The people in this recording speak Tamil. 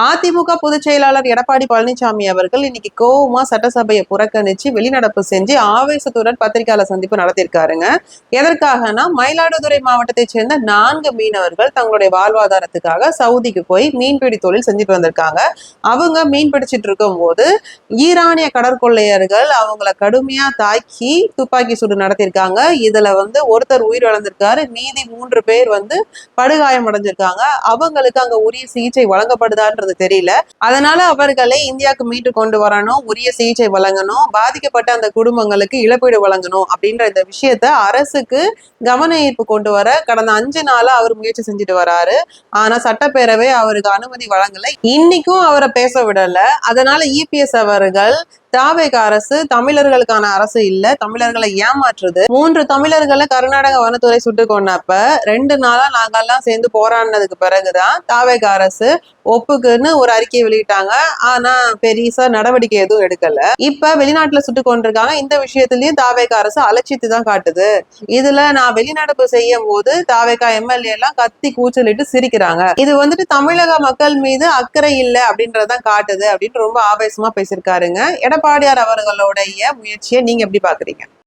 அதிமுக பொதுச் செயலாளர் எடப்பாடி பழனிசாமி அவர்கள் இன்னைக்கு கோவமா சட்டசபையை புறக்கணிச்சு வெளிநடப்பு செஞ்சு ஆவேசத்துடன் பத்திரிகையாளர் சந்திப்பு நடத்தியிருக்காருங்க. எதற்காகனா மயிலாடுதுறை மாவட்டத்தை சேர்ந்த 4 மீனவர்கள் தங்களுடைய வாழ்வாதாரத்துக்காக சவுதிக்கு போய் மீன்பிடி தொழில் செஞ்சுட்டு வந்திருக்காங்க. அவங்க மீன் பிடிச்சிட்டு இருக்கும் போது ஈரானிய கடற்கொள்ளையர்கள் அவங்கள கடுமையா தாக்கி துப்பாக்கி சூடு நடத்தியிருக்காங்க. இதுல ஒருத்தர் உயிர் இழந்திருக்காரு, மீதி 3 பேர் படுகாயம் அடைஞ்சிருக்காங்க. அவங்களுக்கு அங்க உரிய சிகிச்சை வழங்கப்படுதான்றது தெரியல. அதனால அவர்களை இந்தியாவுக்கு மீட்டு கொண்டு வரணும், உரிய சிகிச்சை வழங்கணும், பாதிக்கப்பட்ட அந்த குடும்பங்களுக்கு இழப்பீடு வழங்கணும் அப்படின்ற இந்த விஷயத்த அரசுக்கு கவன ஈர்ப்பு கொண்டு வர கடந்த 5 நாளா அவர் முயற்சி செஞ்சுட்டு வராரு. ஆனா சட்டப்பேரவை அவருக்கு அனுமதி வழங்கல. இன்னைக்கும் அவரை பேச விடல. அதனால இபிஎஸ் அவர்கள் தாவேக அரசு தமிழர்களுக்கான அரசு இல்ல, தமிழர்களை ஏமாற்றுது. 3 தமிழர்களை கர்நாடக வனத்துறை சுட்டு கொண்டப்ப 2 நாளா நாங்கெல்லாம் சேர்ந்து போராடினதுக்கு பிறகுதான் தாவேக அரசு ஒப்புக்குன்னு ஒரு அறிக்கையை வெளியிட்டாங்க. ஆனா பெரிசா நடவடிக்கை எதுவும் எடுக்கல. இப்ப வெளிநாட்டுல சுட்டு கொண்டிருக்காங்க. இந்த விஷயத்திலயும் தாவேக அரசு அலட்சியத்தை தான் காட்டுது. இதுல நான் வெளிநடப்பு செய்யும் போது தாவேக எம்எல்ஏ எல்லாம் கத்தி கூச்சலிட்டு சிரிக்கிறாங்க. இது தமிழக மக்கள் மீது அக்கறை இல்லை அப்படின்றதான் காட்டுது அப்படின்னு ரொம்ப ஆவேசமா பேசியிருக்காருங்க. எடப்பாடியார் அவர்களுடைய முயற்சியை நீங்க எப்படி பாக்குறீங்க?